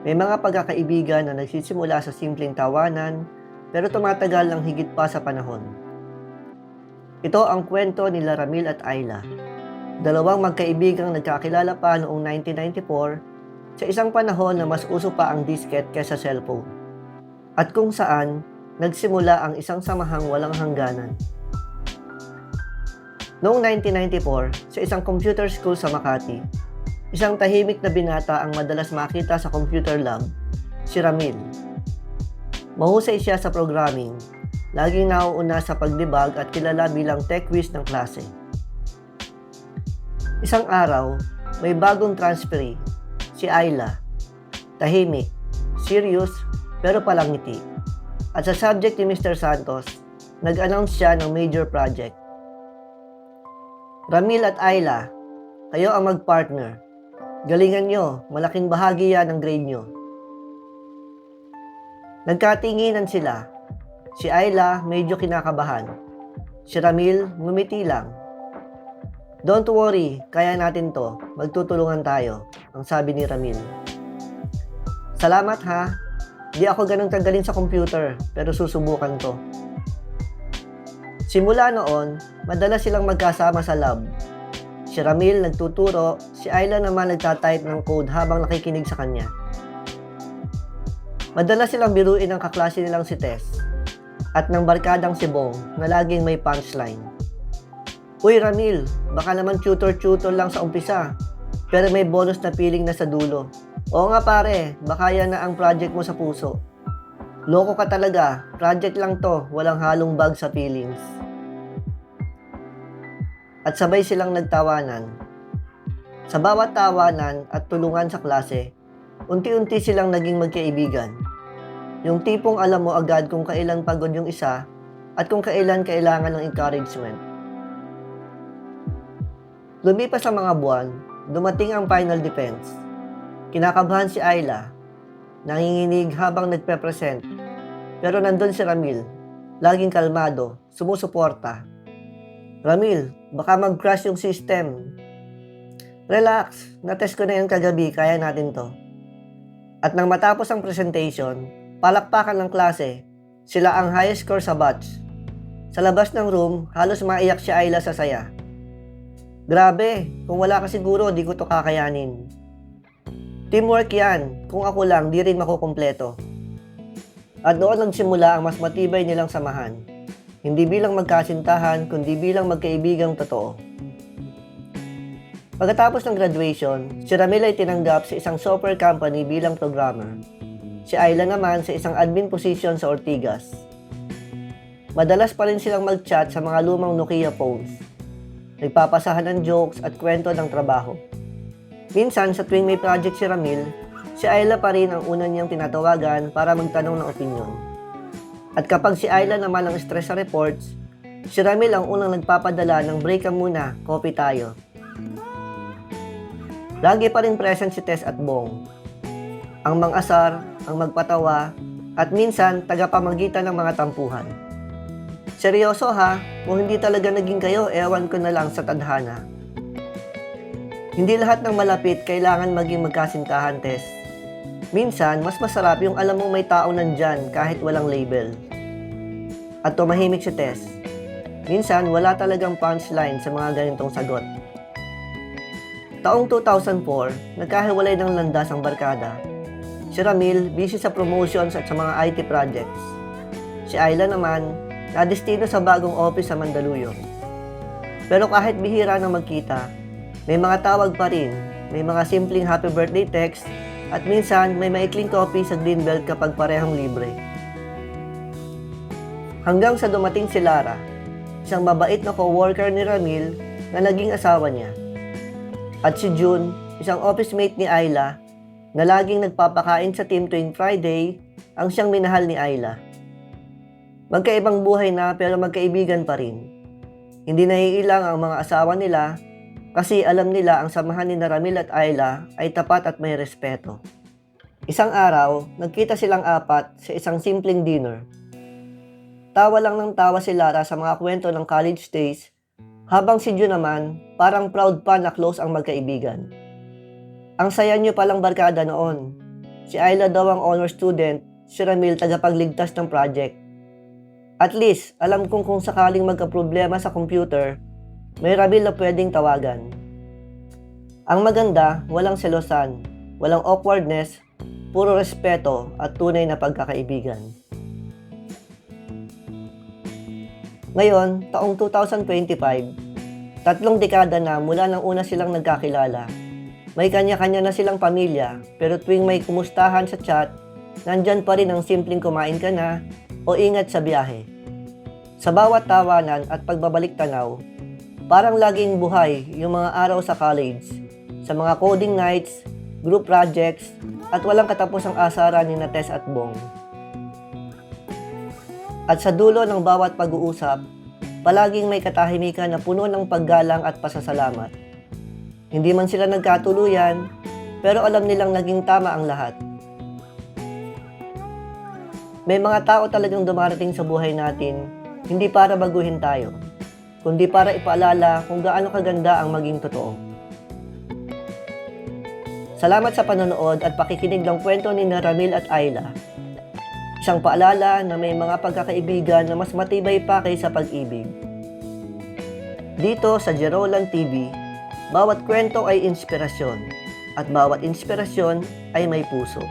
May mga pagkakaibigan na nagsisimula sa simpleng tawanan pero tumatagal ng higit pa sa panahon. Ito ang kwento ni Ramil at Ayla, dalawang magkaibigang nagkakilala pa noong 1994 sa isang panahon na mas uso pa ang disket kaysa cellphone at kung saan nagsimula ang isang samahang walang hangganan. Noong 1994, sa isang computer school sa Makati, isang tahimik na binata ang madalas makita sa computer lab, si Ramil. Mahusay siya sa programming, laging nauuna sa pagdebug at kilala bilang tech whiz ng klase. Isang araw, may bagong transferee, si Ayla. Tahimik, serious, pero palangiti. At sa subject ni Mr. Santos, nag-announce siya ng major project. Ramil at Ayla, kayo ang mag-partner. Galingan nyo, malaking bahagi yan ng grade nyo. Nagkatinginan sila. Si Ayla medyo kinakabahan. Si Ramil ngumiti lang. Don't worry, kaya natin to. Magtutulungan tayo, ang sabi ni Ramil. Salamat ha. Di ako ganun kagaling sa computer, pero susubukan to. Simula noon, madalas silang magkasama sa lab. Si Ramil nagtuturo, si Ayla naman nagtatype ng code habang nakikinig sa kanya. Madalas silang biruin ng kaklase nilang si Tess at ng barkadang si Bong na laging may punchline. Uy Ramil, baka naman tutor-tutor lang sa umpisa, pero may bonus na feeling na sa dulo. Oo nga pare, baka yan na ang project mo sa puso. Loko ka talaga, project lang to, walang halong bug sa feelings. At sabay silang nagtawanan. Sa bawat tawanan at tulungan sa klase, unti-unti silang naging magkaibigan. Yung tipong alam mo agad kung kailan pagod yung isa at kung kailan kailangan ng encouragement. Lumipas ang mga buwan, dumating ang final defense. Kinakabahan si Ayla, nanginginig habang nagpe-present. Pero nandun si Ramil, laging kalmado, sumusuporta. Ramil, baka mag-crash yung system. Relax, na-test ko na yan kagabi, kaya natin to. At nang matapos ang presentation, palakpakan ng klase, sila ang highest score sa batch. Sa labas ng room, halos maiyak si Ayla sa saya. Grabe, kung wala ka siguro, di ko to kakayanin. Teamwork yan, kung ako lang, di rin makukumpleto. At doon nagsimula ang mas matibay nilang samahan. Hindi bilang magkasintahan, kundi bilang magkaibigang totoo. Pagkatapos ng graduation, si Ramil ay tinanggap sa isang software company bilang programmer. Si Ayla naman sa isang admin position sa Ortigas. Madalas pa rin silang mag-chat sa mga lumang Nokia phones. Nagpapasahan ng jokes at kwento ng trabaho. Minsan sa tuwing may project si Ramil, si Ayla pa rin ang una niyang tinatawagan para magtanong ng opinyon. At kapag si Ayla naman ang stress sa reports, si Ramil ang unang nagpapadala ng break ka muna, coffee tayo. Lagi pa rin present si Tess at Bong. Ang mang-asar, ang magpatawa, at minsan tagapamagitan ng mga tampuhan. Seryoso ha, kung hindi talaga naging kayo, ewan ko na lang sa tadhana. Hindi lahat ng malapit kailangan maging magkasintahan, Tess. Minsan, mas masarap yung alam mong may tao nandyan kahit walang label. At tumahimik si Tess. Minsan, wala talagang punchline sa mga ganitong sagot. Taong 2004, nagkahiwalay ng landas ang barkada. Si Ramil, busy sa promotions at sa mga IT projects. Si Ayla naman, nadestino sa bagong office sa Mandaluyong. Pero kahit bihira na magkita, may mga tawag pa rin, may mga simpleng happy birthday text, at minsan may maikling coffee sa Greenbelt kapag parehong libre. Hanggang sa dumating si Lara, isang mabait na co-worker ni Ramil na naging asawa niya. At si June, isang office mate ni Ayla na laging nagpapakain sa team tuwing Friday, ang siyang minahal ni Ayla. Magkaibang buhay na pero magkaibigan pa rin. Hindi naiilang ang mga asawa nila kasi alam nila ang samahan ni Ramil at Ayla ay tapat at may respeto. Isang araw, nagkita silang apat sa isang simpleng dinner. Tawa lang ng tawa si Lara sa mga kwento ng college days, habang si June naman parang proud pa na close ang magkaibigan. Ang saya niyo palang barkada noon. Si Ayla daw ang honor student, si Ramil tagapagligtas ng project. At least, alam kong kung sakaling magka-problema sa computer, may Ramil na pwedeng tawagan. Ang maganda, walang selosan, walang awkwardness, puro respeto at tunay na pagkakaibigan. Ngayon, taong 2025, 3 dekada na mula nang una silang nagkakilala. May kanya-kanya na silang pamilya, pero tuwing may kumustahan sa chat, nandyan pa rin ang simpleng kumain ka na o ingat sa biyahe. Sa bawat tawanan at pagbabalik tanaw, parang laging buhay yung mga araw sa college, sa mga coding nights, group projects, at walang katapusang asaran ni Tess at Bong. At sa dulo ng bawat pag-uusap, palaging may katahimikan na puno ng paggalang at pasasalamat. Hindi man sila nagkatuluyan, pero alam nilang naging tama ang lahat. May mga tao talagang dumarating sa buhay natin, hindi para baguhin tayo, kundi para ipaalala kung gaano kaganda ang maging totoo. Salamat sa panonood at pakikinig ng kwento ni Ramil at Ayla. Isang paalala na may mga pagkakaibigan na mas matibay pa kaysa pag-ibig. Dito sa Jerolan TV, bawat kwento ay inspirasyon at bawat inspirasyon ay may puso.